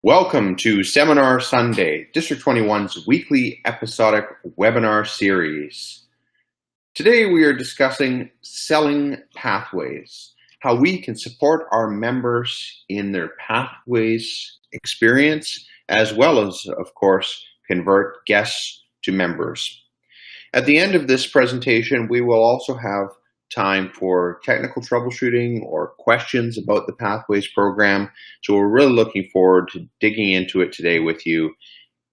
Welcome to Seminar Sunday, District 21's weekly episodic webinar series. Today we are discussing selling pathways, how we can support our members in their pathways experience, as well as, of course, convert guests to members. At the end of this presentation, we will also have time for technical troubleshooting or questions about the Pathways program. So we're really looking forward to digging into it today with you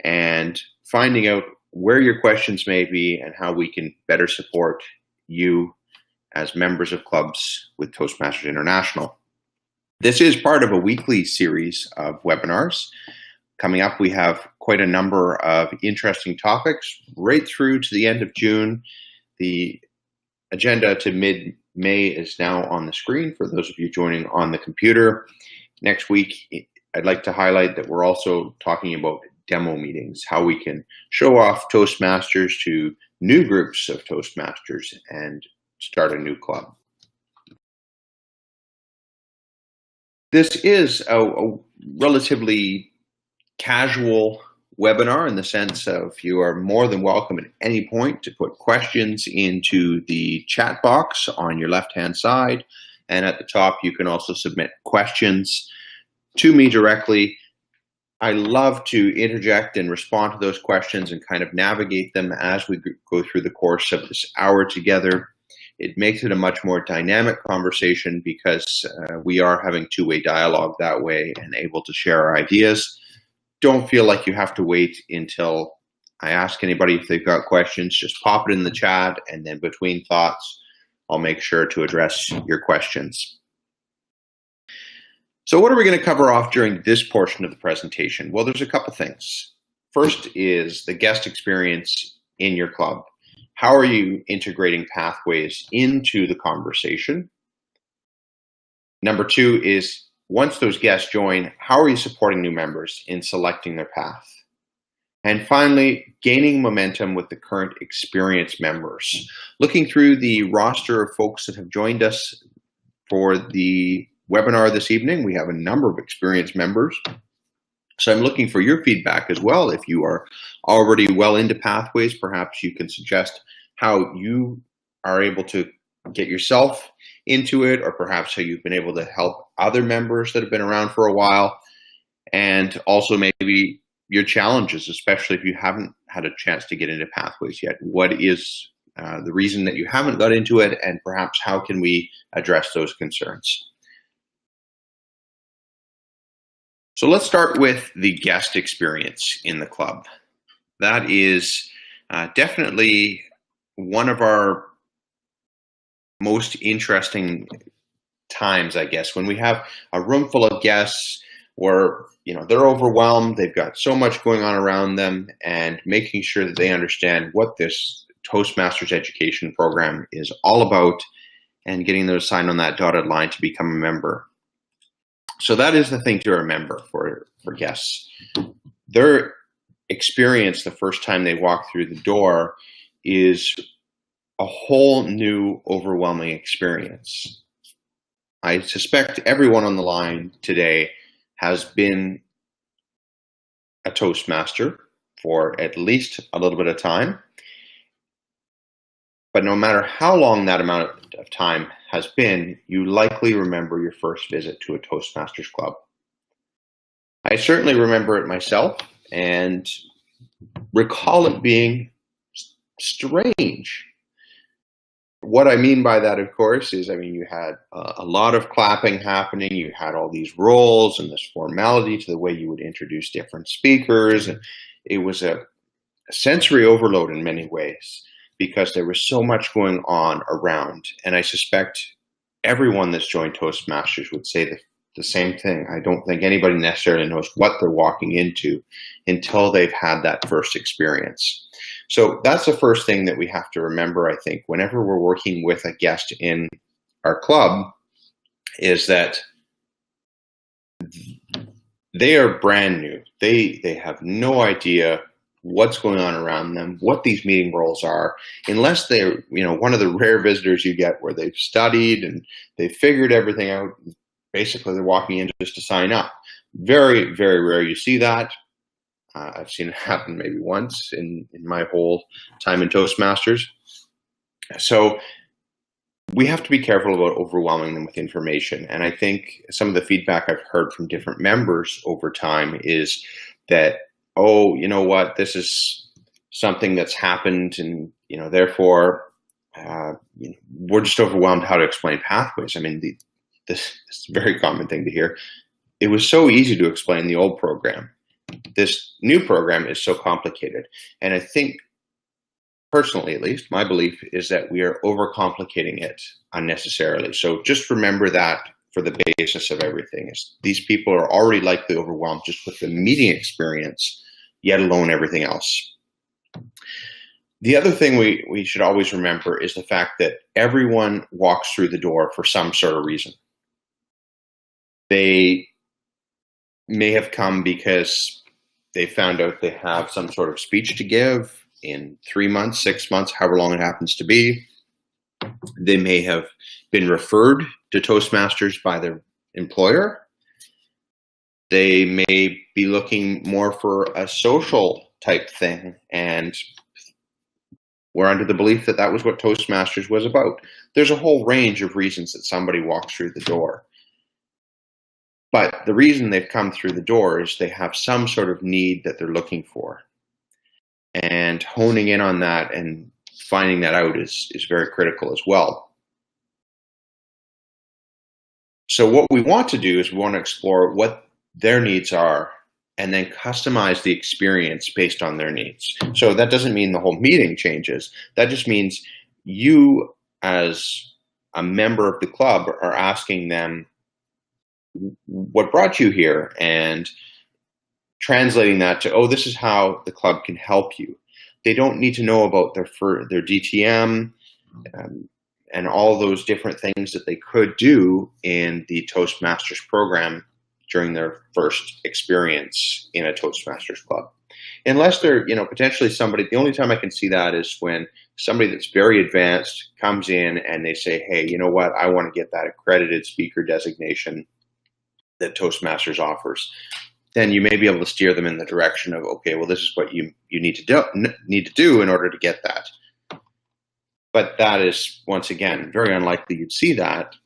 and finding out where your questions may be and how we can better support you as members of clubs with Toastmasters International. This is part of a weekly series of webinars. Coming up, we have quite a number of interesting topics right through to the end of June. The agenda to mid-May is now on the screen for those of you joining on the computer. Next week, I'd like to highlight that we're also talking about demo meetings, how we can show off Toastmasters to new groups of Toastmasters and start a new club. This is a relatively casual webinar in the sense of you are more than welcome at any point to put questions into the chat box on your left-hand side. And at the top, you can also submit questions to me directly. I love to interject and respond to those questions and kind of navigate them as we go through the course of this hour together. It makes it a much more dynamic conversation because we are having two-way dialogue that way and able to share our ideas. Don't feel like you have to wait until I ask anybody if they've got questions. Just pop it in the chat, and then between thoughts, I'll make sure to address your questions. So what are we going to cover off during this portion of the presentation? Well, there's a couple things. First is the guest experience in your club. How are you integrating pathways into the conversation? Number two is, once those guests join, how are you supporting new members in selecting their path? And finally, gaining momentum with the current experienced members. Looking through the roster of folks that have joined us for the webinar this evening, we have a number of experienced members. So I'm looking for your feedback as well. If you are already well into pathways, perhaps you can suggest how you are able to get yourself into it, or perhaps how you've been able to help other members that have been around for a while, and also maybe your challenges, especially if you haven't had a chance to get into pathways yet. What is the reason that you haven't got into it, and perhaps how can we address those concerns? So let's start with the guest experience in the club. That is definitely one of our most interesting times, I guess, when we have a room full of guests where, they're overwhelmed, they've got so much going on around them, and making sure that they understand what this Toastmasters education program is all about and getting them to sign on that dotted line to become a member. So that is the thing to remember for guests. Their experience the first time they walk through the door is a whole new overwhelming experience. I suspect everyone on the line today has been a Toastmaster for at least a little bit of time. But no matter how long that amount of time has been, you likely remember your first visit to a Toastmasters club. I certainly remember it myself and recall it being strange. What I mean by that, of course, is, you had a lot of clapping happening. You had all these roles and this formality to the way you would introduce different speakers. And it was a sensory overload in many ways because there was so much going on around. And I suspect everyone that's joined Toastmasters would say the same thing. I don't think anybody necessarily knows what they're walking into until they've had that first experience. So that's the first thing that we have to remember, I think, whenever we're working with a guest in our club, is that they are brand new. They have no idea what's going on around them, what these meeting roles are, unless they're, one of the rare visitors you get where they've studied and they've figured everything out. Basically, they're walking in just to sign up. Very, very rare you see that. I've seen it happen maybe once in my whole time in Toastmasters. So we have to be careful about overwhelming them with information. And I think some of the feedback I've heard from different members over time is that, oh, you know what, this is something that's happened, and therefore we're just overwhelmed how to explain pathways. I mean, this is a very common thing to hear. It was so easy to explain the old program. This new program is so complicated. And I think, personally at least, my belief is that we are overcomplicating it unnecessarily. So just remember that for the basis of everything. Is these people are already likely overwhelmed just with the meeting experience, yet alone everything else. The other thing we should always remember is the fact that everyone walks through the door for some sort of reason. They may have come because they found out they have some sort of speech to give in 3 months, 6 months, however long it happens to be. They may have been referred to Toastmasters by their employer. They may be looking more for a social type thing, and we're under the belief that that was what Toastmasters was about. There's a whole range of reasons that somebody walks through the door. But the reason they've come through the door is they have some sort of need that they're looking for. And honing in on that and finding that out is very critical as well. So what we want to do is we want to explore what their needs are and then customize the experience based on their needs. So that doesn't mean the whole meeting changes. That just means you, as a member of the club, are asking them what brought you here and translating that to, oh, this is how the club can help you. They don't need to know about their DTM and all those different things that they could do in the Toastmasters program during their first experience in a Toastmasters club. Unless they're, potentially somebody, the only time I can see that is when somebody that's very advanced comes in and they say, hey, you know what, I want to get that accredited speaker designation that Toastmasters offers. Then you may be able to steer them in the direction of, okay, well, this is what you need to do in order to get that. But that is, once again, very unlikely you'd see that.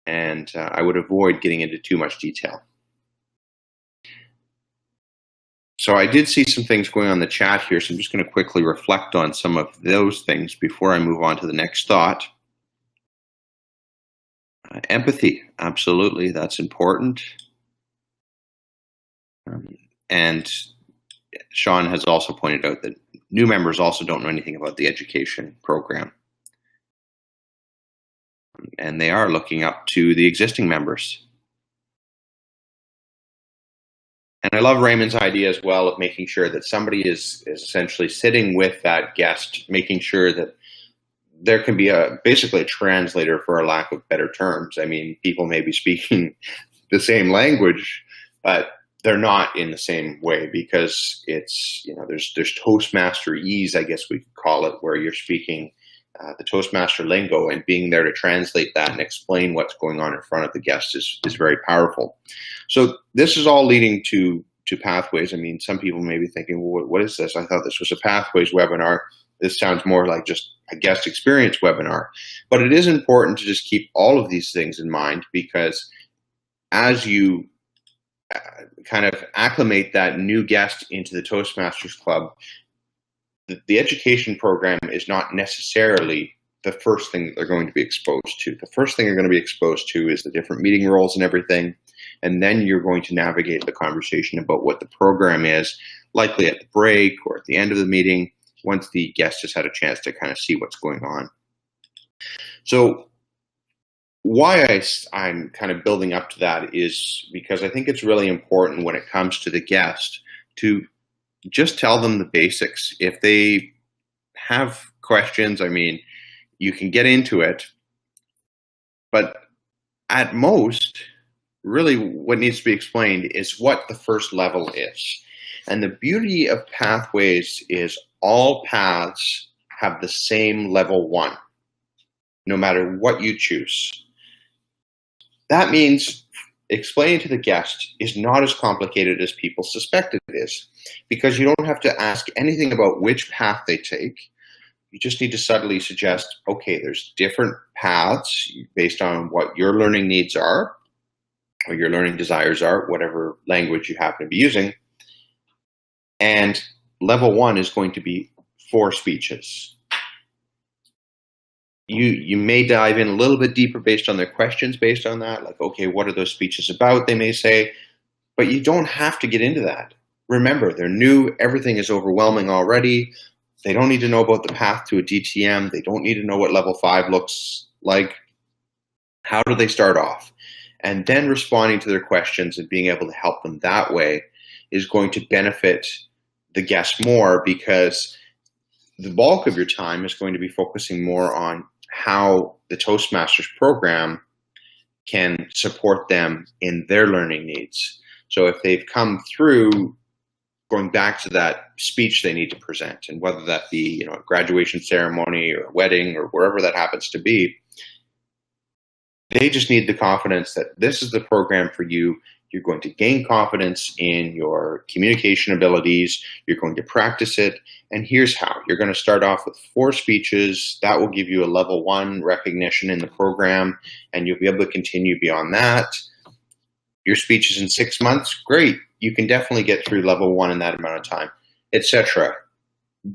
And I would avoid getting into too much detail. So I did see some things going on in the chat here, so I'm just going to quickly reflect on some of those things before I move on to the next thought. Empathy, absolutely, that's important. And Sean has also pointed out that new members also don't know anything about the education program. And they are looking up to the existing members. And I love Raymond's idea as well of making sure that somebody is essentially sitting with that guest, making sure that there can be basically a translator, for a lack of better terms. I mean, people may be speaking the same language, but they're not in the same way, because it's, there's Toastmaster-ese, I guess we could call it, where you're speaking the Toastmaster lingo, and being there to translate that and explain what's going on in front of the guest is very powerful. So this is all leading to pathways. I mean, some people may be thinking, well, what is this? I thought this was a pathways webinar. This sounds more like just a guest experience webinar. But it is important to just keep all of these things in mind, because as you kind of acclimate that new guest into the Toastmasters Club, the education program is not necessarily the first thing that they're going to be exposed to. The first thing they're going to be exposed to is the different meeting roles and everything. And then you're going to navigate the conversation about what the program is, likely at the break or at the end of the meeting, once the guest has had a chance to kind of see what's going on. So why I'm kind of building up to that is because I think it's really important when it comes to the guest to just tell them the basics. If they have questions, I mean, you can get into it, but at most, really what needs to be explained is what the first level is. And the beauty of pathways is all paths have the same level 1, no matter what you choose. That means explaining to the guest is not as complicated as people suspect it is, because you don't have to ask anything about which path they take. You just need to subtly suggest, okay, there's different paths based on what your learning needs are, or your learning desires are, whatever language you happen to be using. And level 1 is going to be 4 speeches. You may dive in a little bit deeper based on their questions based on that, like, okay, what are those speeches about, they may say, but you don't have to get into that. Remember, they're new, everything is overwhelming already. They don't need to know about the path to a DTM. They don't need to know what level 5 looks like. How do they start off? And then responding to their questions and being able to help them that way is going to benefit the guest more, because the bulk of your time is going to be focusing more on how the Toastmasters program can support them in their learning needs. So if they've come through going back to that speech they need to present, and whether that be a graduation ceremony or a wedding or wherever that happens to be, they just need the confidence that this is the program for you. You're going to gain confidence in your communication abilities. You're going to practice it. And here's how. You're going to start off with 4 speeches. That will give you a level 1 recognition in the program, and you'll be able to continue beyond that. Your speech is in 6 months. Great. You can definitely get through level 1 in that amount of time, etc.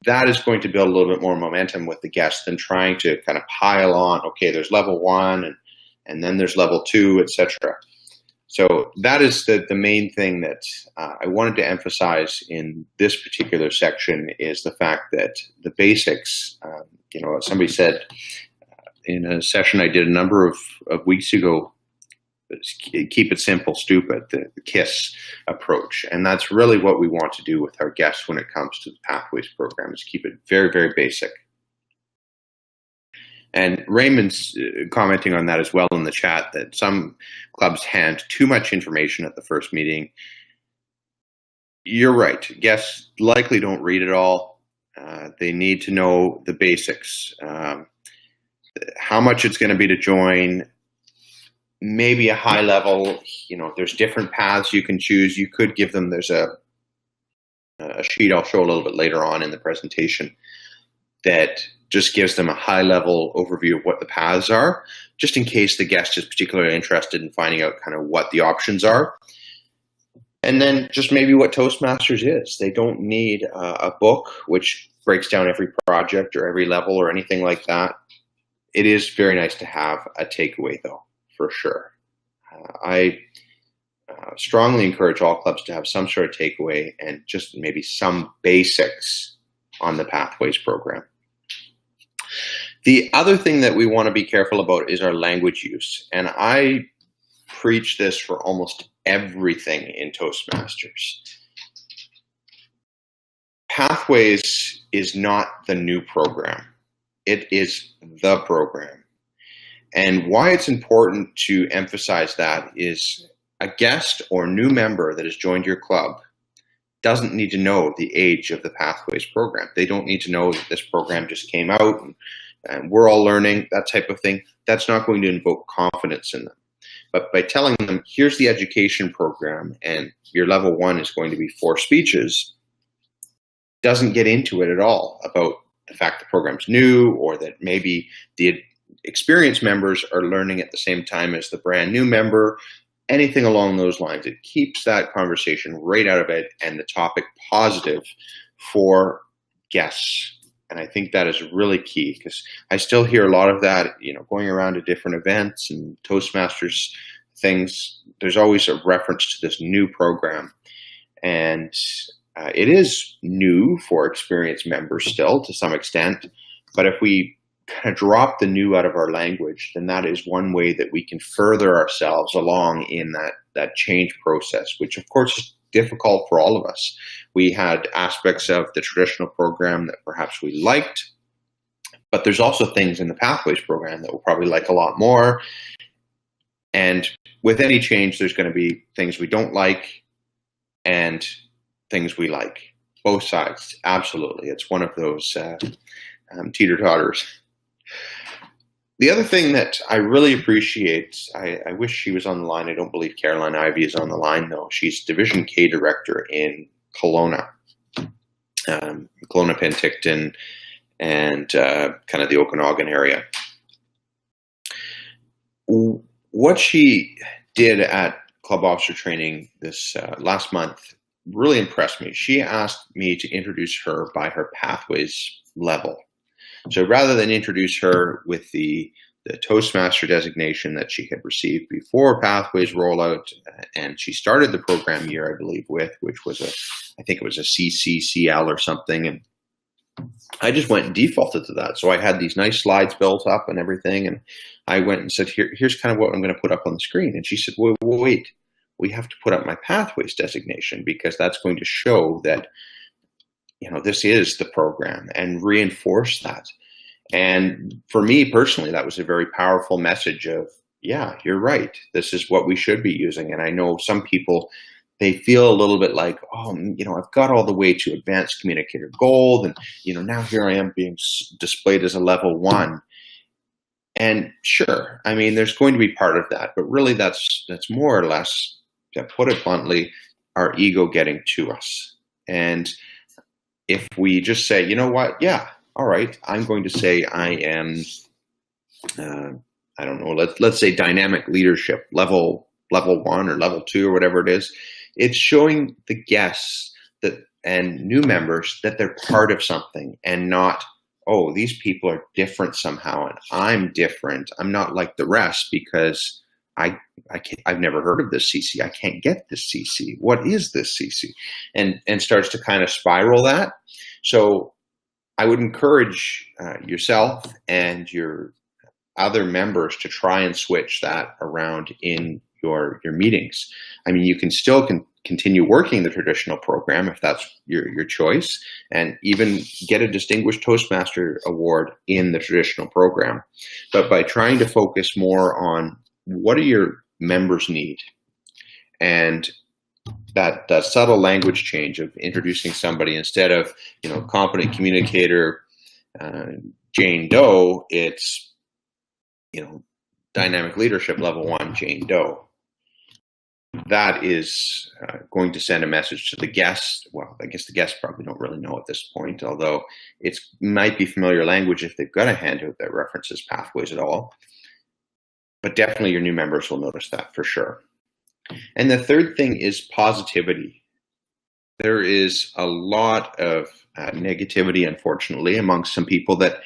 That is going to build a little bit more momentum with the guest than trying to kind of pile on, okay, there's level 1 and then there's level 2, etc. So that is the main thing that I wanted to emphasize in this particular section, is the fact that the basics, somebody said in a session I did a number of weeks ago, keep it simple, stupid, the KISS approach. And that's really what we want to do with our guests when it comes to the Pathways program, is keep it very, very basic. And Raymond's commenting on that as well in the chat, that some clubs hand too much information at the first meeting. You're right. Guests likely don't read it all. They need to know the basics. How much it's going to be to join, maybe a high level, there's different paths you can choose. You could give them, there's a sheet I'll show a little bit later on in the presentation that just gives them a high level overview of what the paths are, just in case the guest is particularly interested in finding out kind of what the options are. And then just maybe what Toastmasters is. They don't need a book which breaks down every project or every level or anything like that. It is very nice to have a takeaway, though, for sure. I strongly encourage all clubs to have some sort of takeaway and just maybe some basics on the Pathways program. The other thing that we want to be careful about is our language use. And I preach this for almost everything in Toastmasters. Pathways is not the new program. It is the program. And why it's important to emphasize that is a guest or new member that has joined your club doesn't need to know the age of the Pathways program. They don't need to know that this program just came out and we're all learning, that type of thing. That's not going to invoke confidence in them. But by telling them, here's the education program and your level 1 is going to be 4 speeches, doesn't get into it at all about the fact the program's new, or that maybe the experienced members are learning at the same time as the brand new member, anything along those lines. It keeps that conversation right out of it and the topic positive for guests. And I think that is really key, because I still hear a lot of that, going around to different events and Toastmasters things. There's always a reference to this new program. And it is new for experienced members still to some extent. But if we kind of drop the new out of our language, then that is one way that we can further ourselves along in that change process, which of course is difficult for all of us. We had aspects of the traditional program that perhaps we liked, but there's also things in the Pathways program that we'll probably like a lot more. And with any change, there's going to be things we don't like and things we like. Both sides, absolutely. It's one of those teeter-totters. The other thing that I really appreciate, I wish she was on the line. I don't believe Caroline Ivy is on the line, though. She's Division K Director in Kelowna, Kelowna, Penticton, and kind of the Okanagan area. What she did at Club Officer Training this last month really impressed me. She asked me to introduce her by her Pathways level. So rather than introduce her with the Toastmaster designation that she had received before Pathways rollout, and she started the program year, I believe, which was I think it was a CCCL or something, and I just went and defaulted to that. So I had these nice slides built up and everything, and I went and said, here's kind of what I'm going to put up on the screen. And she said, well, wait, we have to put up my Pathways designation, because that's going to show that, this is the program, and reinforce that. And for me personally, that was a very powerful message of, yeah, you're right. This is what we should be using. And I know some people, they feel a little bit like, oh, I've got all the way to Advanced Communicator Gold, and, now here I am being displayed as a level 1. And sure, I mean, there's going to be part of that, but really that's more or less, to put it bluntly, our ego getting to us. And if we just say, you know what, yeah, all right, I'm going to say I am, I don't know, let's say dynamic leadership, level 1 or level 2 or whatever it is. It's showing the guests and new members that they're part of something, and not, oh, these people are different somehow and I'm different. I'm not like the rest because I've never heard of this CC. I can't get this CC. What is this CC? And starts to kind of spiral that. So I would encourage yourself and your other members to try and switch that around in your meetings. I mean, you can still continue working the traditional program if that's your choice, and even get a Distinguished Toastmaster award in the traditional program. But by trying to focus more on what do your members need, and that subtle language change of introducing somebody, instead of, competent communicator Jane Doe, it's, dynamic leadership level 1 Jane Doe. That is going to send a message to the guests. Well, I guess the guests probably don't really know at this point, although it might be familiar language if they've got a handout that references Pathways at all. But definitely your new members will notice that for sure. And the third thing is positivity. There is a lot of negativity, unfortunately, amongst some people that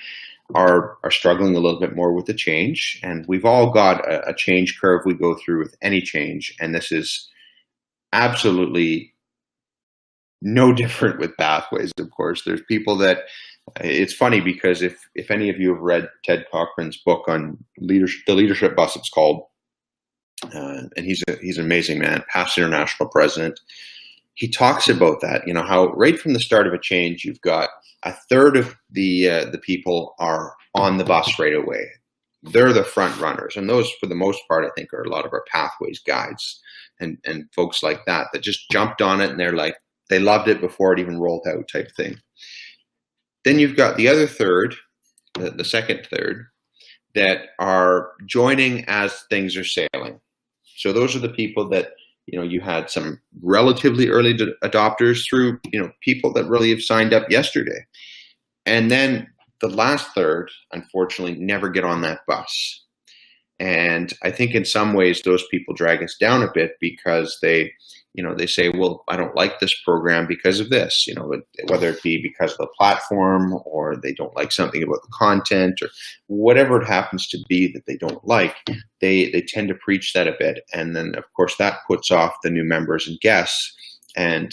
are struggling a little bit more with the change. And we've all got a change curve we go through with any change. And this is absolutely no different with Pathways, of course. There's people that, it's funny because if any of you have read Ted Cochran's book on leadership, The Leadership Bus, it's called, and he's an amazing man, past international president. He talks about that, how right from the start of a change, you've got a third of the people are on the bus right away. They're the front runners, and those, for the most part, I think, are a lot of our Pathways guides and folks like that just jumped on it, and they're like, they loved it before it even rolled out, type thing. Then you've got the other third, the second third, that are joining as things are sailing. So those are the people that, you had some relatively early adopters through, people that really have signed up yesterday. And then the last third, unfortunately, never get on that bus. And I think in some ways those people drag us down a bit, because they say, well, I don't like this program because of this, whether it be because of the platform, or they don't like something about the content, or whatever it happens to be that they don't like, they tend to preach that a bit. And then, of course, that puts off the new members and guests. And,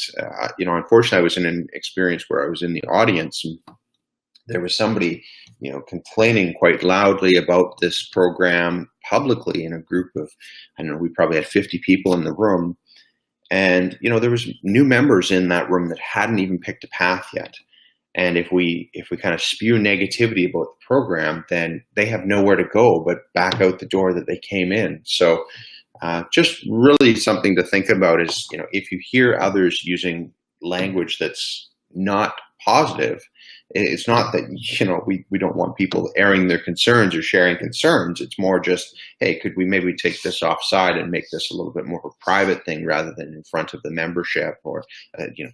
unfortunately, I was in an experience where I was in the audience, and there was somebody, complaining quite loudly about this program publicly in a group of, I don't know, we probably had 50 people in the room. And, there was new members in that room that hadn't even picked a path yet. And if we kind of spew negativity about the program, then they have nowhere to go but back out the door that they came in. So just really something to think about is, if you hear others using language that's not positive, It's not that, we don't want people airing their concerns or sharing concerns. It's more just, hey, could we maybe take this offside and make this a little bit more of a private thing rather than in front of the membership, or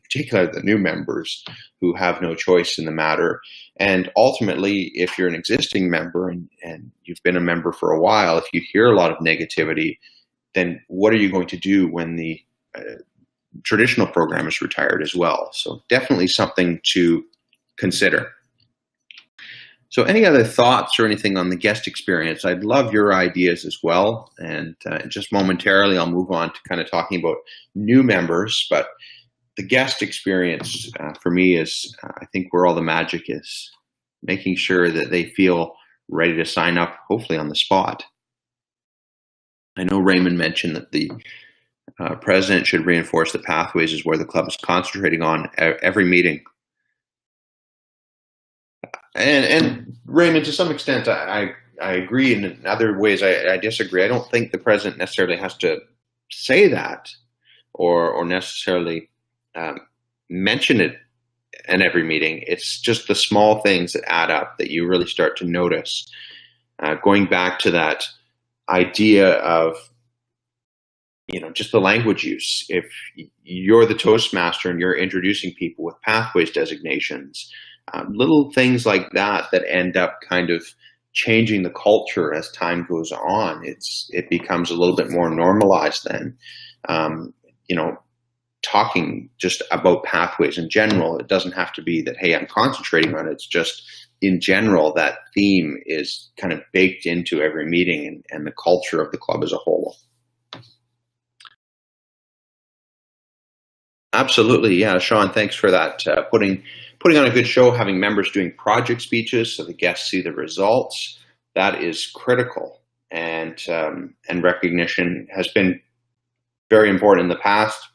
particularly the new members who have no choice in the matter. And ultimately, if you're an existing member and you've been a member for a while, if you hear a lot of negativity, then what are you going to do when the traditional program is retired as well? So definitely something to consider. So any other thoughts or anything on the guest experience? I'd love your ideas as well. And just momentarily, I'll move on to kind of talking about new members. But the guest experience for me is, I think, where all the magic is, making sure that they feel ready to sign up, hopefully on the spot. I know Raymond mentioned that the president should reinforce the pathways is where the club is concentrating on every meeting. And Raymond, to some extent, I agree. And in other ways, I disagree. I don't think the president necessarily has to say that or necessarily mention it in every meeting. It's just the small things that add up that you really start to notice. Going back to that idea of, just the language use. If you're the Toastmaster and you're introducing people with pathways designations, little things like that end up kind of changing the culture as time goes on. It becomes a little bit more normalized then. Talking just about pathways in general. It doesn't have to be that, hey, I'm concentrating on it. It's just in general, that theme is kind of baked into every meeting and the culture of the club as a whole. Absolutely. Yeah, Sean, thanks for that. Putting on a good show, having members doing project speeches so the guests see the results, that is critical. And recognition has been very important in the past,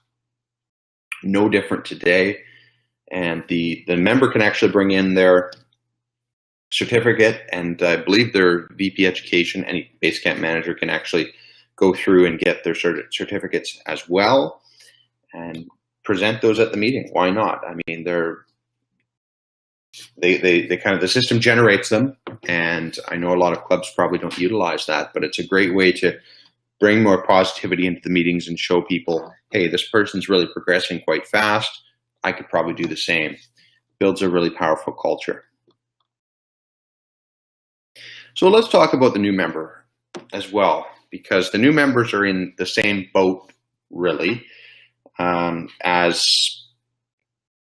no different today. And the member can actually bring in their certificate, and I believe their VP Education, any base camp manager can actually go through and get their certificates as well and present those at the meeting. Why not? I mean, they kind of, the system generates them, and I know a lot of clubs probably don't utilize that, but it's a great way to bring more positivity into the meetings and show people, hey, this person's really progressing quite fast. I could probably do the same. Builds a really powerful culture. So let's talk about the new member as well, because the new members are in the same boat, really, as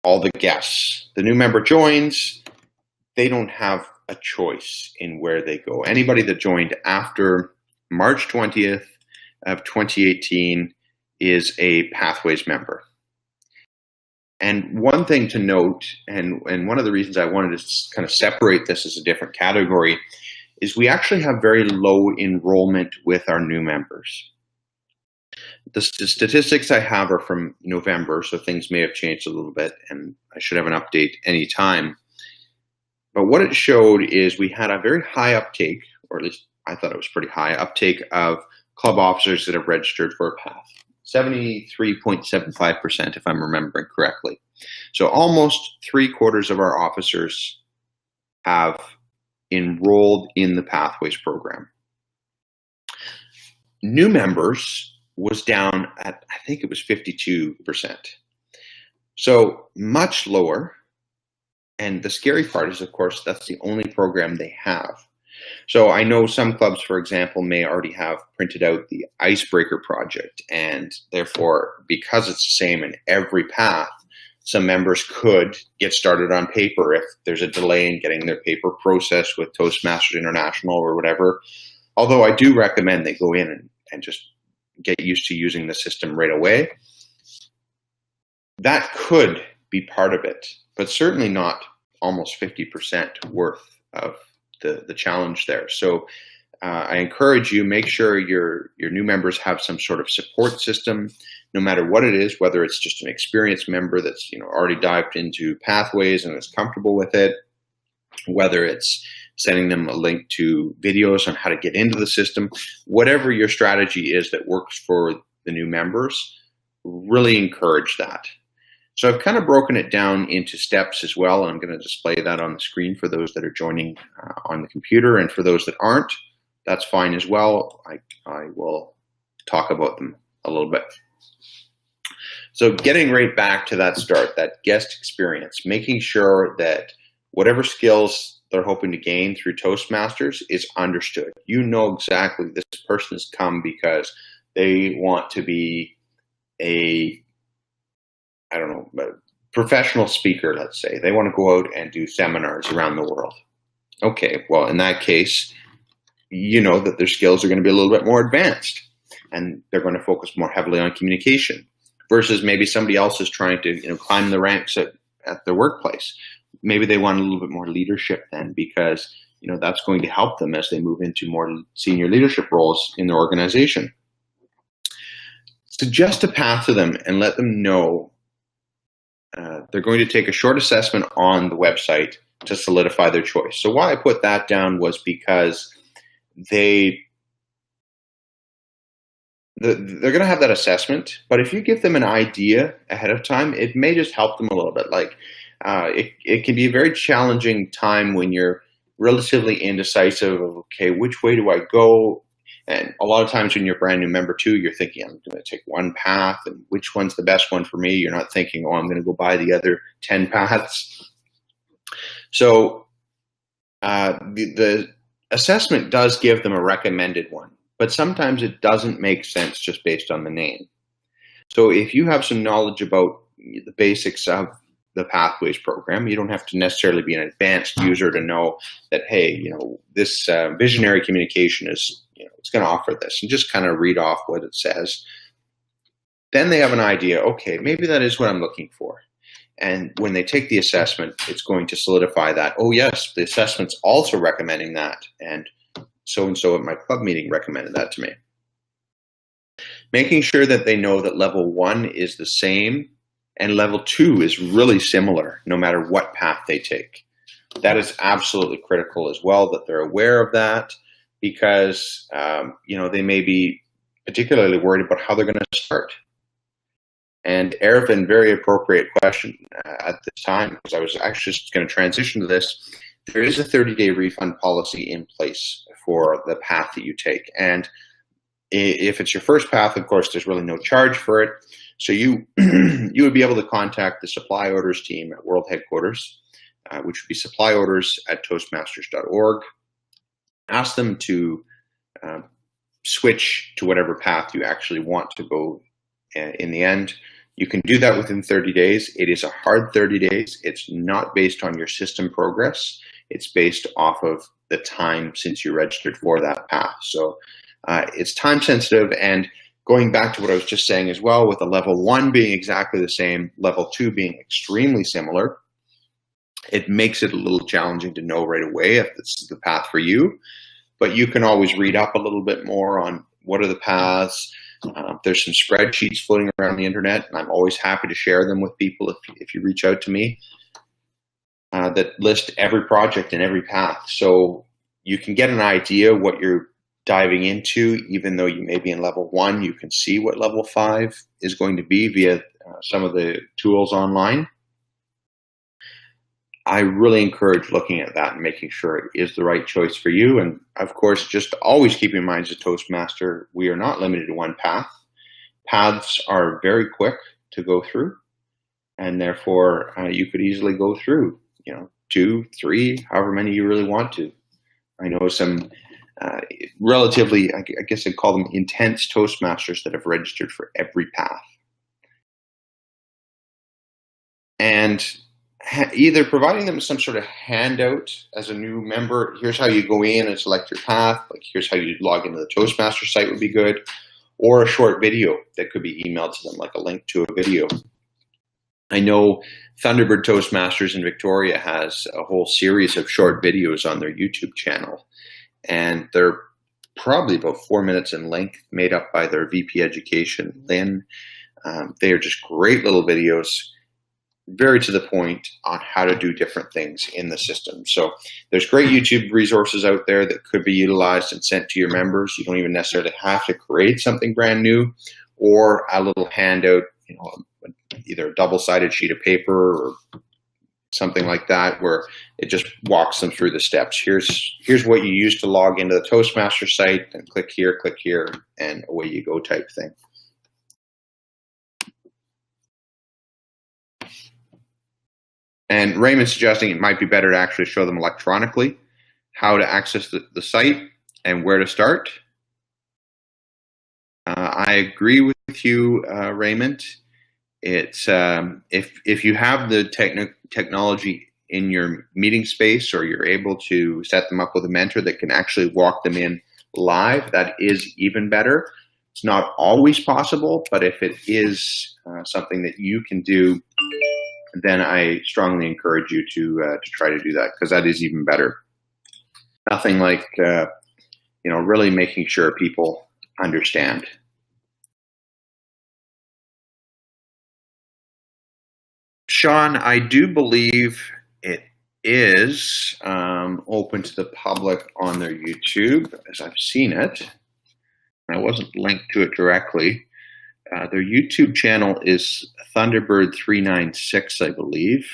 all the guests. The new member joins, they don't have a choice in where they go. Anybody that joined after March 20th of 2018 is a Pathways member. And one thing to note, and one of the reasons I wanted to kind of separate this as a different category, is we actually have very low enrollment with our new members. The statistics I have are from November, so things may have changed a little bit, and I should have an update anytime. But what it showed is we had a very high uptake, or at least I thought it was pretty high, uptake of club officers that have registered for a path. 73.75%, if I'm remembering correctly. So almost 3/4 of our officers have enrolled in the Pathways program. New members was down at, I think it was 52%. So much lower. And the scary part is, of course, that's the only program they have. So I know some clubs, for example, may already have printed out the Icebreaker project, and therefore, because it's the same in every path, some members could get started on paper if there's a delay in getting their paper processed with Toastmasters International or whatever. Although I do recommend they go in and just get used to using the system right away. That could be part of it, but certainly not almost 50% worth of the challenge there. So I encourage you, make sure your new members have some sort of support system, no matter what it is, whether it's just an experienced member that's already dived into Pathways and is comfortable with it, whether it's sending them a link to videos on how to get into the system, whatever your strategy is that works for the new members, really encourage that. So I've kind of broken it down into steps as well. I'm going to display that on the screen for those that are joining on the computer, and for those that aren't, that's fine as well. I will talk about them a little bit. So getting right back to that start, that guest experience, making sure that whatever skills they're hoping to gain through Toastmasters is understood. You know exactly this person has come because they want to be a professional speaker, let's say. They want to go out and do seminars around the world. Okay, well, in that case, you know that their skills are going to be a little bit more advanced, and they're going to focus more heavily on communication versus maybe somebody else is trying to climb the ranks at their workplace. Maybe they want a little bit more leadership then, because that's going to help them as they move into more senior leadership roles in their organization. Suggest a path to them and let them know they're going to take a short assessment on the website to solidify their choice. So why I put that down was because they're going to have that assessment, but if you give them an idea ahead of time, it may just help them a little bit. Like it can be a very challenging time when you're relatively indecisive of, okay, which way do I go? And a lot of times when you're a brand new member too, you're thinking, I'm going to take one path, and which one's the best one for me? You're not thinking, oh, I'm going to go buy the other 10 paths. So the assessment does give them a recommended one, but sometimes it doesn't make sense just based on the name. So if you have some knowledge about the basics of the Pathways program, you don't have to necessarily be an advanced user to know that, hey, this visionary communication is, it's going to offer this, and just kind of read off what it says. Then they have an idea, okay, maybe that is what I'm looking for. And when they take the assessment, it's going to solidify that, oh yes, the assessment's also recommending that, and so at my club meeting recommended that to me. Making sure that they know that level 1 is the same and level 2 is really similar no matter what path they take. That is absolutely critical as well, that they're aware of that, because they may be particularly worried about how they're going to start. And Ervin, very appropriate question at this time, because I was actually just going to transition to this. There is a 30-day refund policy in place for the path that you take. And if it's your first path, of course, there's really no charge for it. So you you would be able to contact the supply orders team at World Headquarters, which would be supplyorders@toastmasters.org. Ask them to switch to whatever path you actually want to go in the end. You can do that within 30 days. It is a hard 30 days. It's not based on your system progress. It's based off of the time since you registered for that path. So it's time sensitive. And going back to what I was just saying as well, with a level 1 being exactly the same, level 2 being extremely similar, it makes it a little challenging to know right away if this is the path for you. But you can always read up a little bit more on what are the paths. There's some spreadsheets floating around the internet, and I'm always happy to share them with people if you reach out to me, that list every project and every path. So you can get an idea what you're diving into. Even though you may be in level 1, you can see what level 5 is going to be via some of the tools online. I really encourage looking at that and making sure it is the right choice for you. And of course, just always keep in mind as a Toastmaster, we are not limited to one path. Paths are very quick to go through, and therefore you could easily go through, 2, 3, however many you really want to. I know some relatively, I guess I'd call them intense Toastmasters that have registered for every path. And either providing them some sort of handout as a new member, here's how you go in and select your path, like here's how you log into the Toastmaster site would be good, or a short video that could be emailed to them, like a link to a video. I know Thunderbird Toastmasters in Victoria has a whole series of short videos on their YouTube channel, and they're probably about 4 minutes in length, made up by their VP Education, Lynn. They are just great little videos, very to the point on how to do different things in the system. So there's great YouTube resources out there that could be utilized and sent to your members. You don't even necessarily have to create something brand new, or a little handout, either a double-sided sheet of paper or something like that, where it just walks them through the steps. Here's what you use to log into the Toastmasters site, and click here, and away you go type thing. And Raymond's suggesting it might be better to actually show them electronically how to access the site and where to start. I agree with you, Raymond. It's if you have the technology in your meeting space, or you're able to set them up with a mentor that can actually walk them in live, that is even better. It's not always possible, but if it is something that you can do, then I strongly encourage you to try to do that, because that is even better. Nothing like really making sure people understand. Sean, I do believe it is open to the public on their YouTube, as I've seen it. I wasn't linked to it directly. Their YouTube channel is Thunderbird 396, I believe.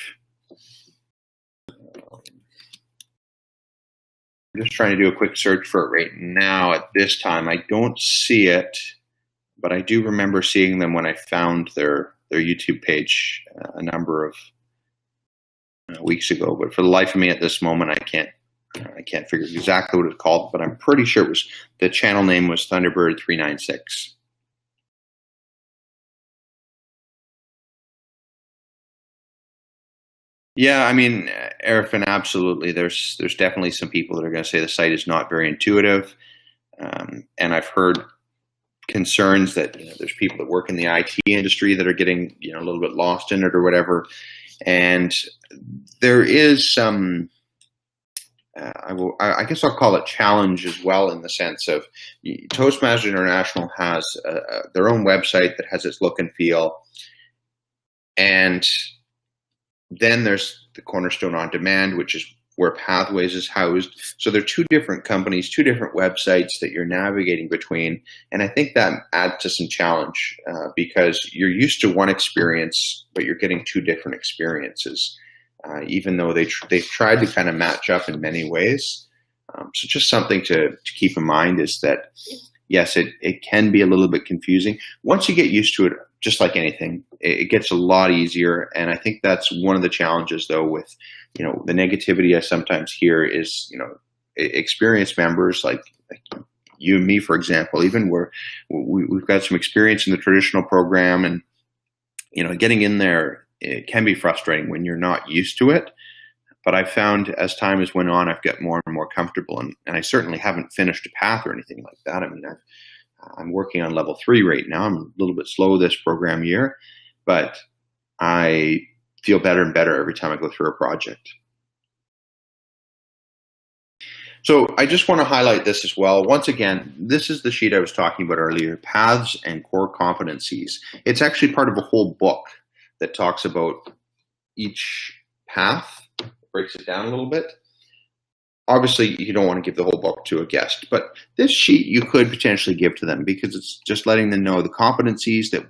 I'm just trying to do a quick search for it right now at this time. I don't see it, but I do remember seeing them when I found their YouTube page a number of weeks ago. But for the life of me at this moment, I can't figure exactly what it's called, but I'm pretty sure it was, the channel name was Thunderbird 396. Yeah, I mean, Erfan, absolutely. There's definitely some people that are going to say the site is not very intuitive, and I've heard concerns that there's people that work in the IT industry that are getting a little bit lost in it or whatever. And there is some, I guess I'll call it challenge as well, in the sense of Toastmasters International has their own website that has its look and feel, and then there's the Cornerstone On Demand, which is where Pathways is housed. So they're two different companies, two different websites that you're navigating between. And I think that adds to some challenge because you're used to one experience, but you're getting two different experiences, even though they've tried to kind of match up in many ways. So just something to keep in mind is that, yes, it can be a little bit confusing. Once you get used to it, just like anything, it gets a lot easier. And I think that's one of the challenges, though, with the negativity I sometimes hear is experienced members like you and me, for example, even where we've got some experience in the traditional program, and getting in there, it can be frustrating when you're not used to it. But I found as time has went on, I've got more and more comfortable, and I certainly haven't finished a path or anything like that. I mean, I'm working on level 3 right now. I'm a little bit slow this program year, but I feel better and better every time I go through a project. So I just want to highlight this as well. Once again, this is the sheet I was talking about earlier, Paths and Core Competencies. It's actually part of a whole book that talks about each path, breaks it down a little bit. Obviously, you don't want to give the whole book to a guest, but this sheet you could potentially give to them, because it's just letting them know the competencies that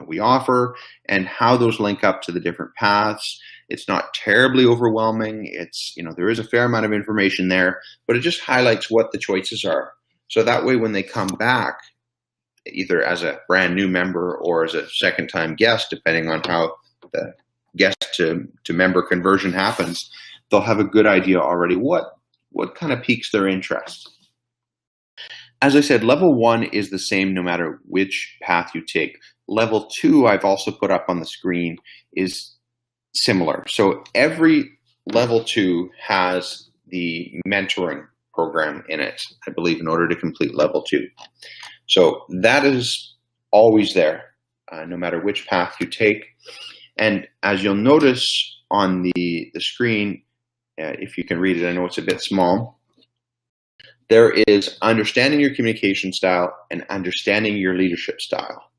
we offer and how those link up to the different paths. It's not terribly overwhelming. It's there is a fair amount of information there, but it just highlights what the choices are. So that way, when they come back, either as a brand new member or as a second-time guest, depending on how the guest to member conversion happens, they'll have a good idea already what kind of piques their interest. As I said, level 1 is the same no matter which path you take. Level 2, I've also put up on the screen, is similar. So every level 2 has the mentoring program in it, I believe, in order to complete level 2. So that is always there, no matter which path you take. And as you'll notice on the screen, if you can read it, I know it's a bit small, there is understanding your communication style and understanding your leadership style.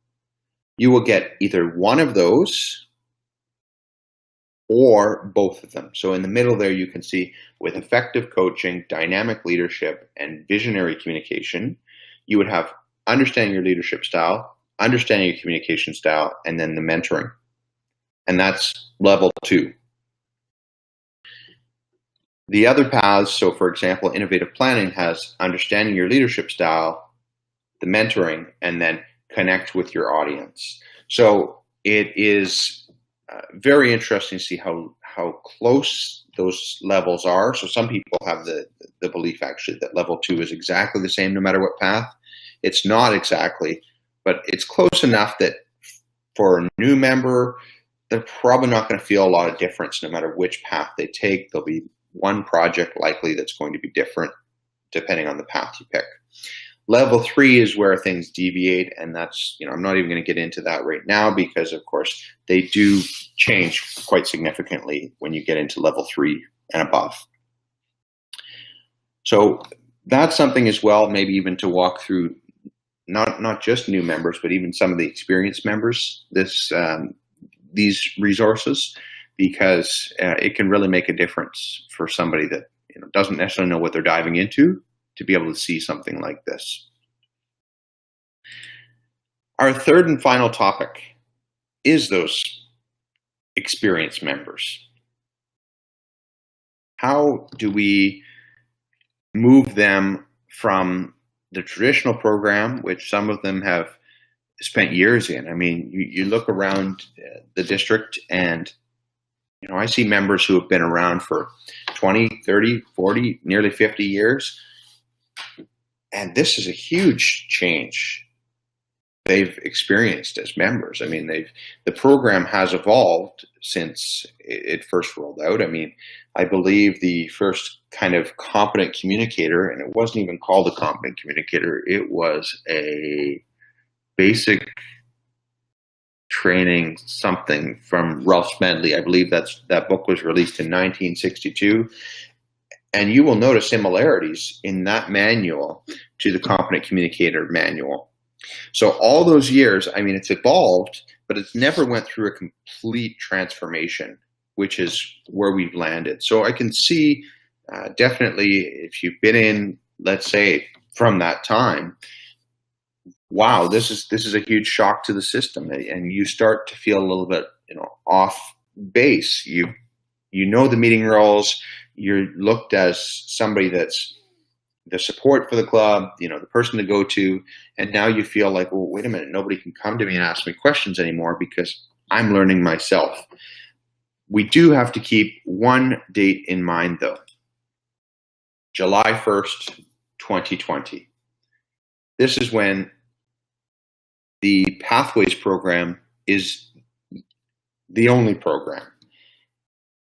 You will get either one of those or both of them. So in the middle there, you can see with effective coaching, dynamic leadership, and visionary communication, you would have understanding your leadership style understanding your communication style, and then the mentoring. And that's level 2. The other paths, so for example, innovative planning has understanding your leadership style, the mentoring, and then connect with your audience. So it is very interesting to see how close those levels are. So some people have the belief actually that level 2 is exactly the same no matter what path. It's not exactly, but it's close enough that for a new member, they're probably not going to feel a lot of difference no matter which path they take. There'll be one project likely that's going to be different depending on the path you pick. Level 3 is where things deviate, and that's, I'm not even going to get into that right now because, of course, they do change quite significantly when you get into level 3 and above. So that's something as well, maybe even to walk through not just new members, but even some of the experienced members, these resources, because it can really make a difference for somebody that doesn't necessarily know what they're diving into to be able to see something like this. Our third and final topic is those experienced members. How do we move them from the traditional program, which some of them have spent years in? I mean, you look around the district and I see members who have been around for 20, 30, 40, nearly 50 years. And this is a huge change they've experienced as members. I mean, the program has evolved since it first rolled out. I mean, I believe the first kind of competent communicator, and it wasn't even called a competent communicator, it was a basic training something from Ralph Smedley. I believe that book was released in 1962. And you will notice similarities in that manual to the Competent Communicator manual. So all those years, I mean, it's evolved, but it's never went through a complete transformation, which is where we've landed. So I can see definitely if you've been in, let's say, from that time, wow, this is a huge shock to the system, and you start to feel a little bit, off base. You know the meeting roles. You're looked as somebody that's the support for the club, the person to go to, and now you feel like, well, wait a minute, nobody can come to me and ask me questions anymore because I'm learning myself. We do have to keep one date in mind, though. July 1st, 2020. This is when the Pathways program is the only program.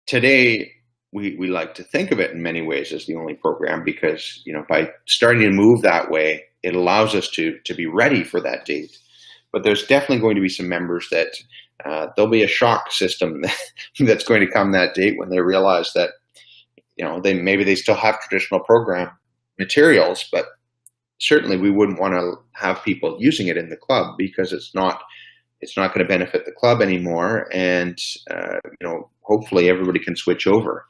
Today, we like to think of it in many ways as the only program because, by starting to move that way, it allows us to be ready for that date. But there's definitely going to be some members that there'll be a shock system that's going to come that date when they realize that, maybe they still have traditional program materials, but certainly we wouldn't want to have people using it in the club because it's not going to benefit the club anymore. And, hopefully everybody can switch over.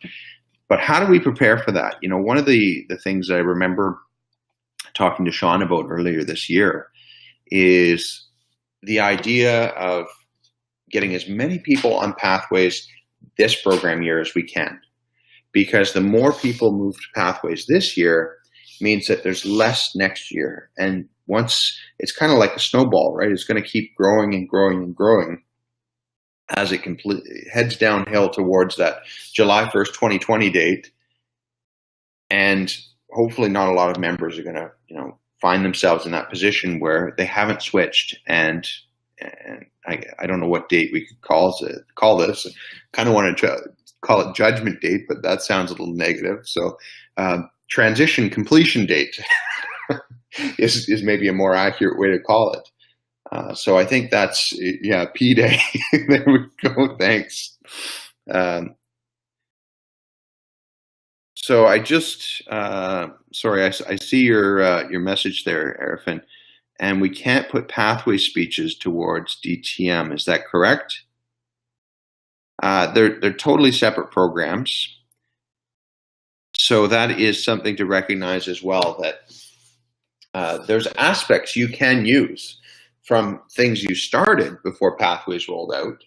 But how do we prepare for that? One of the things I remember talking to Sean about earlier this year is the idea of getting as many people on Pathways this program year as we can. Because the more people move to Pathways this year means that there's less next year. And once it's kind of like a snowball, right? It's going to keep growing and growing and growing as it heads downhill towards that July 1st, 2020 date. And hopefully not a lot of members are going to, find themselves in that position where they haven't switched. And I don't know what date we could call this. Kind of wanted to call it judgment date, but that sounds a little negative. So transition completion date is maybe a more accurate way to call it. So I think that's, P-Day. There we go. Thanks. So I just, sorry, I see your message there, Arifin, and we can't put pathway speeches towards DTM. Is that correct? They're totally separate programs. So that is something to recognize as well, that there's aspects you can use. from things you started before Pathways rolled out.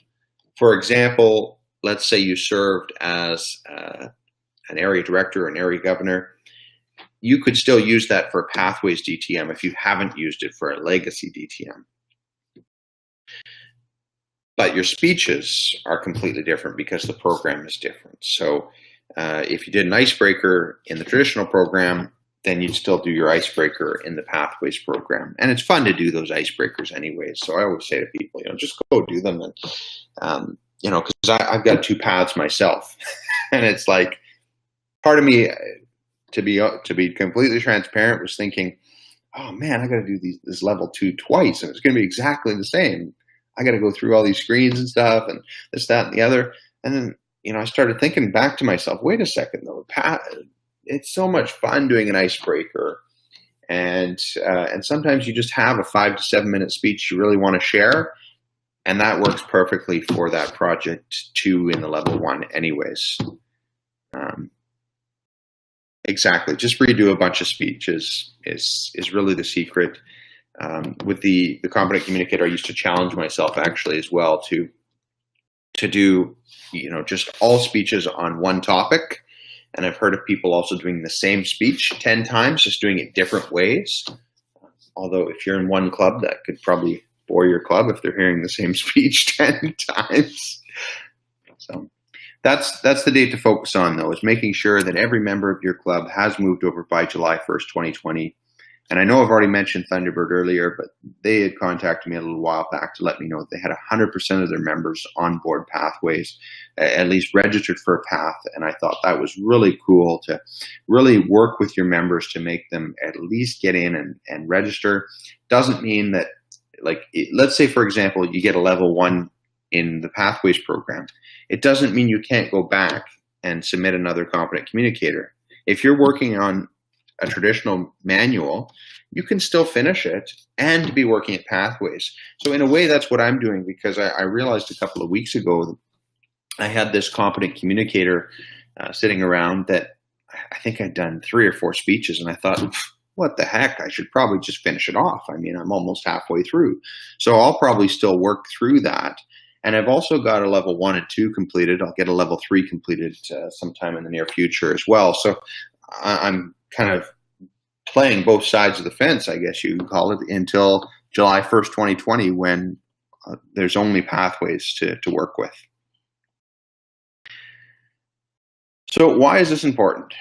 For example, let's say you served as an area director or an area governor. You could still use that for Pathways DTM if you haven't used it for a legacy DTM. But your speeches are completely different because the program is different. So if you did an icebreaker in the traditional program, then you'd still do your icebreaker in the Pathways program. And it's fun to do those icebreakers anyways. So I always say to people, just go do them. And, because I've got 2 paths myself. And it's like, part of me, to be completely transparent, was thinking, oh man, I got to do this level 2 twice. And it's going to be exactly the same. I got to go through all these screens and stuff and this, that, and the other. And then, I started thinking back to myself, wait a second though, it's so much fun doing an icebreaker. And sometimes you just have a 5 to 7 minute speech you really want to share. And that works perfectly for that project 2 in the level 1 anyways. Exactly. Just redo a bunch of speeches is really the secret. With the competent communicator, I used to challenge myself actually as well to do, just all speeches on one topic. And I've heard of people also doing the same speech 10 times, just doing it different ways. Although if you're in one club, that could probably bore your club if they're hearing the same speech 10 times. So that's the date to focus on, though, is making sure that every member of your club has moved over by July 1st, 2020. And I know I've already mentioned Thunderbird earlier, but they had contacted me a little while back to let me know that they had 100% of their members on board Pathways, at least registered for a path. And I thought that was really cool to really work with your members to make them at least get in and register. Doesn't mean that, let's say, for example, you get a level 1 in the Pathways program. It doesn't mean you can't go back and submit another competent communicator. If you're working on a traditional manual, you can still finish it and be working at Pathways. So in a way, that's what I'm doing, because I realized a couple of weeks ago I had this competent communicator sitting around that I think I'd done 3 or 4 speeches, and I thought, what the heck, I should probably just finish it off. I mean, I'm almost halfway through. So I'll probably still work through that. And I've also got a level 1 and 2 completed. I'll get a level 3 completed sometime in the near future as well. So I'm kind of playing both sides of the fence, I guess you could call it, until July 1st, 2020, when there's only Pathways to work with. So why is this important?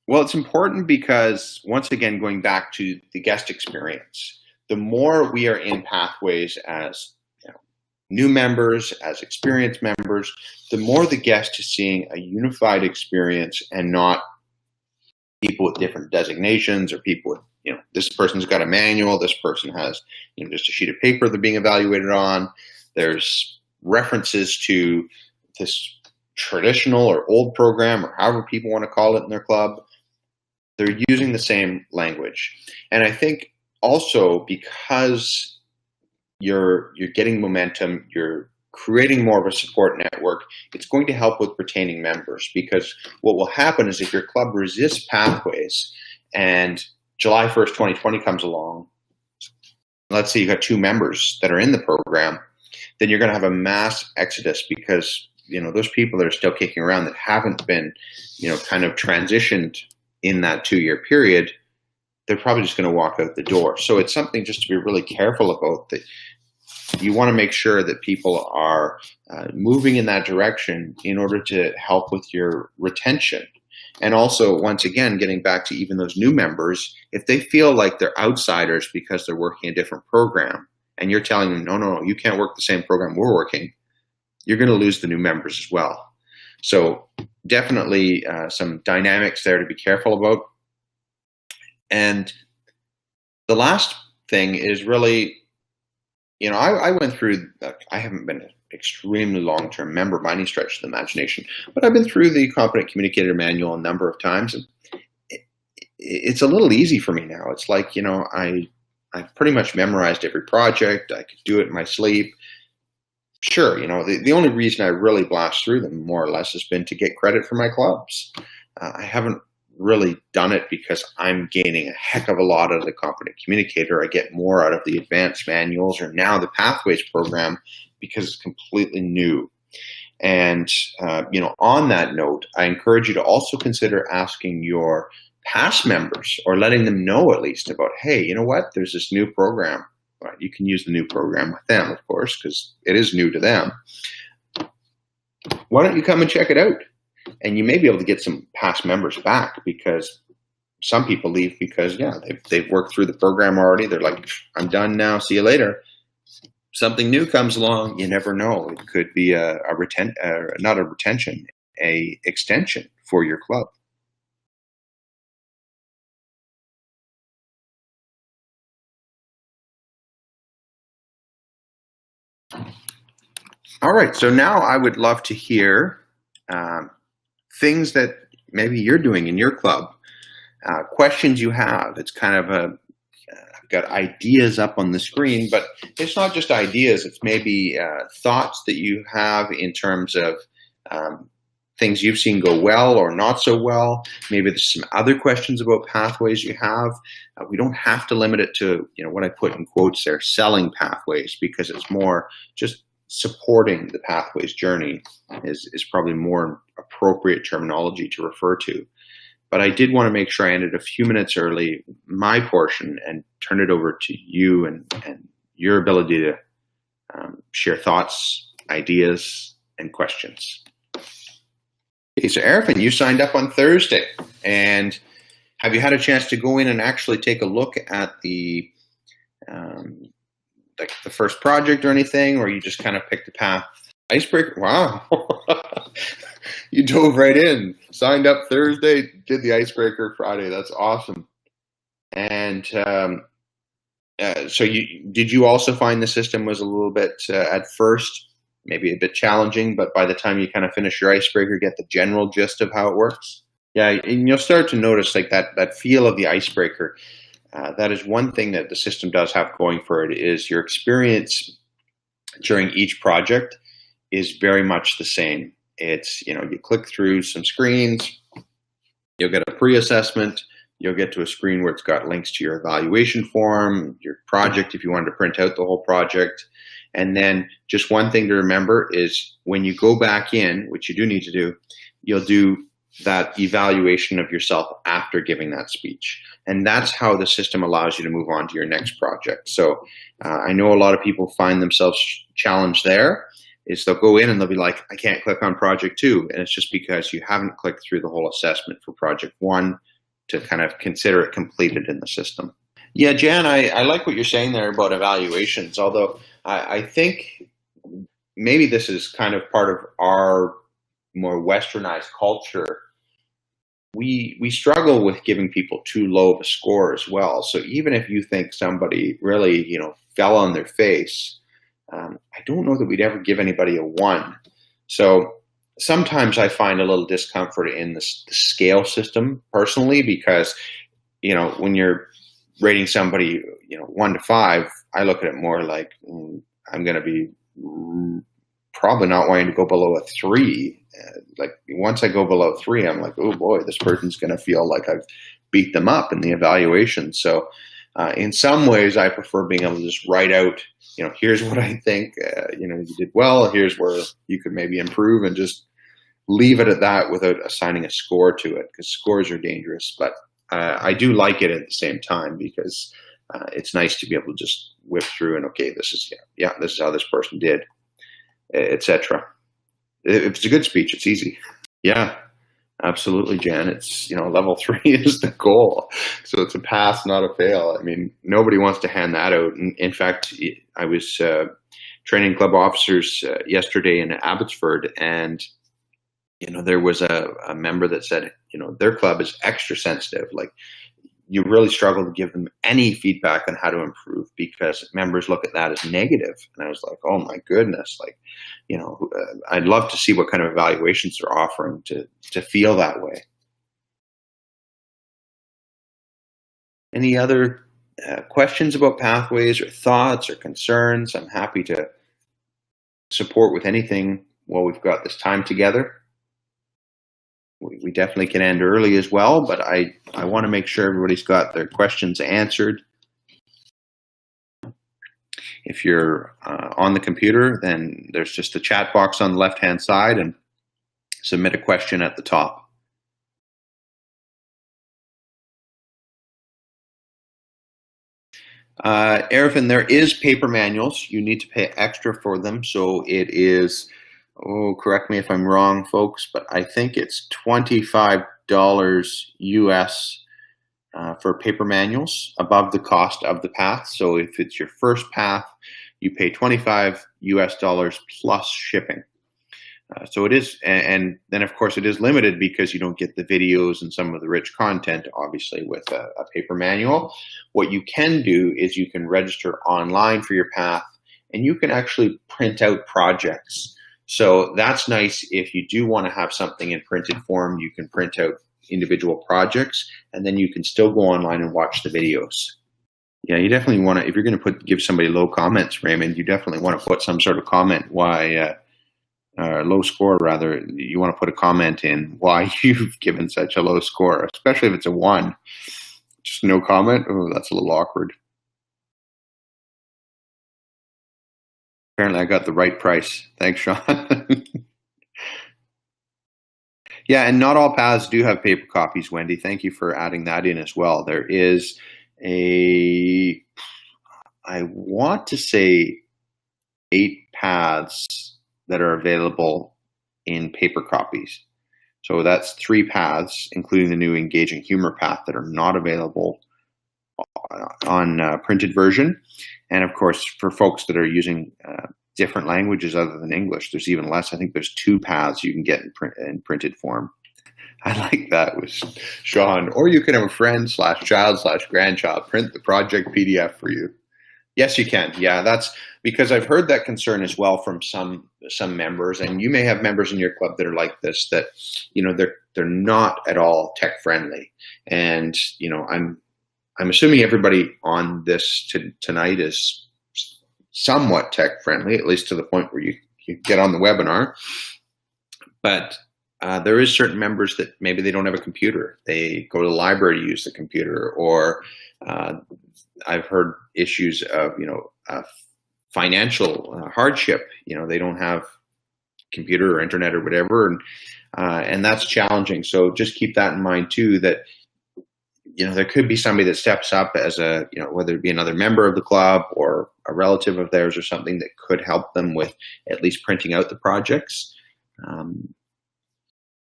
Well, it's important because, once again, going back to the guest experience, the more we are in Pathways as new members, as experienced members, the more the guest is seeing a unified experience and not people with different designations, or people with, this person's got a manual, this person has, just a sheet of paper they're being evaluated on. There's references to this traditional or old program, or however people want to call it in their club. They're using the same language. And I think also, because you're getting momentum, you're creating more of a support network, it's going to help with retaining members. Because what will happen is, if your club resists Pathways and July 1st, 2020 comes along, let's say you got 2 members that are in the program, then you're going to have a mass exodus, because those people that are still kicking around that haven't been kind of transitioned in that 2-year period, they're probably just going to walk out the door. So it's something just to be really careful about, that you want to make sure that people are moving in that direction in order to help with your retention. And also, once again, getting back to even those new members, if they feel like they're outsiders because they're working a different program, and you're telling them, no, you can't work the same program we're working, you're going to lose the new members as well. So definitely some dynamics there to be careful about. And the last thing is really, I went through, I haven't been an extremely long-term member by any stretch of the imagination, but I've been through the Competent Communicator Manual a number of times, and it's a little easy for me now. It's like, I've pretty much memorized every project. I could do it in my sleep. Sure, the only reason I really blast through them, more or less, has been to get credit for my clubs. I haven't really done it because I'm gaining a heck of a lot out of the Competent Communicator. I get more out of the advanced manuals or now the Pathways program because it's completely new. And, on that note, I encourage you to also consider asking your past members or letting them know at least about, hey, you know what, there's this new program. Well, you can use the new program with them, of course, because it is new to them. Why don't you come and check it out? And you may be able to get some past members back because some people leave because, they've worked through the program already. They're like, I'm done now. See you later. Something new comes along. You never know. It could be not a retention, a extension for your club. All right. So now I would love to hear things that maybe you're doing in your club, questions you have. It's kind of I've got ideas up on the screen, but it's not just ideas. It's maybe thoughts that you have in terms of things you've seen go well or not so well. Maybe there's some other questions about pathways you have. We don't have to limit it to, what I put in quotes there, selling pathways, because it's more just supporting the pathways journey is probably more appropriate terminology to refer to. But I did want to make sure I ended a few minutes early my portion and turn it over to you and your ability to share thoughts, ideas, and questions. Okay, so Arifin, you signed up on Thursday, and have you had a chance to go in and actually take a look at the the first project or anything, or you just kind of picked a path? Icebreaker, wow. You dove right in, signed up Thursday, did the icebreaker Friday. That's awesome. And so did you also find the system was a little bit, at first, maybe a bit challenging, but by the time you kind of finish your icebreaker, get the general gist of how it works? Yeah, and you'll start to notice like that feel of the icebreaker. That is one thing that the system does have going for it, is your experience during each project is very much the same. It's, you click through some screens, you'll get a pre-assessment, you'll get to a screen where it's got links to your evaluation form, your project if you wanted to print out the whole project. And then just one thing to remember is when you go back in, which you do need to do, you'll do that evaluation of yourself after giving that speech. And that's how the system allows you to move on to your next project. So I know a lot of people find themselves challenged there. Is they'll go in and they'll be like, I can't click on project 2. And it's just because you haven't clicked through the whole assessment for project 1 to kind of consider it completed in the system. Yeah, Jan, I like what you're saying there about evaluations, although I think maybe this is kind of part of our more westernized culture. We struggle with giving people too low of a score as well. So even if you think somebody really, fell on their face, I don't know that we'd ever give anybody a 1. So sometimes I find a little discomfort in the scale system personally, because, when you're rating somebody, 1 to 5, I look at it more like I'm going to be probably not wanting to go below a 3. Like once I go below 3, I'm like, oh boy, this person's going to feel like I've beat them up in the evaluation. So in some ways, I prefer being able to just write out, here's what I think, you did well, here's where you could maybe improve, and just leave it at that without assigning a score to it, because scores are dangerous. But I do like it at the same time, because it's nice to be able to just whip through and, okay, this is how this person did, etc. If it's a good speech, it's easy. Yeah, absolutely, Jan. It's, level 3 is the goal. So it's a pass, not a fail. I mean, nobody wants to hand that out. And in fact, I was training club officers yesterday in Abbotsford, and, there was a member that said, their club is extra sensitive. Like, you really struggle to give them any feedback on how to improve, because members look at that as negative. And I was like, oh my goodness, like, I'd love to see what kind of evaluations they're offering to feel that way. Any other questions about pathways or thoughts or concerns? I'm happy to support with anything while we've got this time together. we definitely can end early as well, but I want to make sure everybody's got their questions answered. If you're on the computer, then there's just a chat box on the left-hand side, and submit a question at the top. Ervin, there is paper manuals. You need to pay extra for them, so it is, correct me if I'm wrong, folks, but I think it's $25 US for paper manuals above the cost of the path. So if it's your first path, you pay $25 US plus shipping. So it is, and then of course it is limited because you don't get the videos and some of the rich content, obviously, with a paper manual. What you can do is you can register online for your path, and you can actually print out projects. So that's nice. If you do want to have something in printed form, you can print out individual projects, and then you can still go online and watch the videos. Yeah, you definitely want to, if you're going to give somebody low comments, Raymond, you definitely want to put some sort of comment why, low score rather, you want to put a comment in why you've given such a low score, especially if it's a 1. Just no comment. Oh, that's a little awkward. Apparently I got the right price. Thanks, Sean. Yeah, and not all paths do have paper copies, Wendy. Thank you for adding that in as well. There is I want to say 8 paths that are available in paper copies. So that's 3 paths, including the new engaging humor path, that are not available on printed version. And of course, for folks that are using different languages other than English, there's even less. I think there's 2 paths you can get in printed form. I like that with Sean. Or you can have a friend/child/grandchild print the project PDF for you. Yes, you can. Yeah, that's because I've heard that concern as well from some members, and you may have members in your club that are like this, that, you know, they're not at all tech friendly. And, you know, I'm assuming everybody on this tonight is somewhat tech friendly, at least to the point where you get on the webinar. But there is certain members that maybe they don't have a computer. They go to the library to use the computer, or I've heard issues of, you know, financial hardship. You know, they don't have computer or internet or whatever, and that's challenging. So just keep that in mind too, that, you know, there could be somebody that steps up as a, you know, whether it be another member of the club or a relative of theirs or something, that could help them with at least printing out the projects.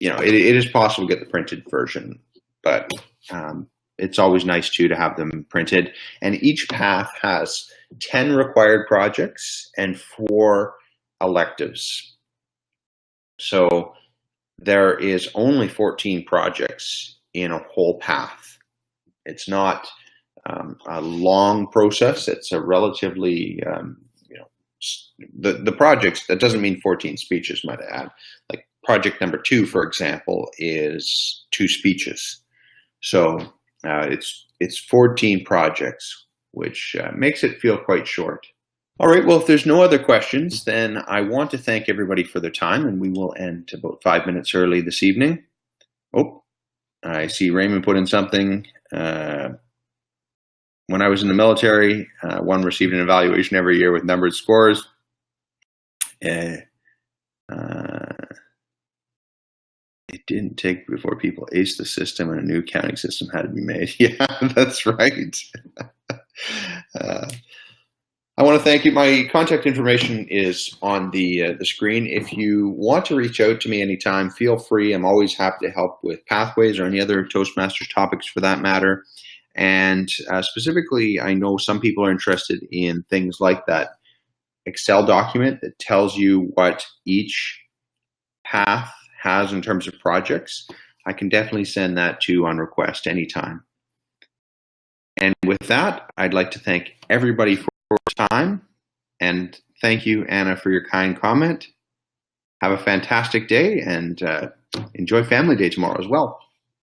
You know, it is possible to get the printed version, but it's always nice too to have them printed. And each path has 10 required projects and 4 electives. So there is only 14 projects in a whole path. It's not a long process. It's a relatively, you know, the projects, that doesn't mean 14 speeches, might I add. Like project number 2, for example, is 2 speeches. So it's 14 projects, which makes it feel quite short. All right, well, if there's no other questions, then I want to thank everybody for their time, and we will end about 5 minutes early this evening. Oh, I see Raymond put in something. When I was in the military, one received an evaluation every year with numbered scores. It didn't take before people aced the system, and a new counting system had to be made. Yeah, that's right. I want to thank you. My contact information is on the screen. If you want to reach out to me anytime, feel free. I'm always happy to help with pathways or any other Toastmasters topics for that matter. And specifically, I know some people are interested in things like that Excel document that tells you what each path has in terms of projects. I can definitely send that to you on request anytime. And with that, I'd like to thank everybody for your time. And thank you, Anna, for your kind comment. Have a fantastic day, and enjoy Family Day tomorrow as well.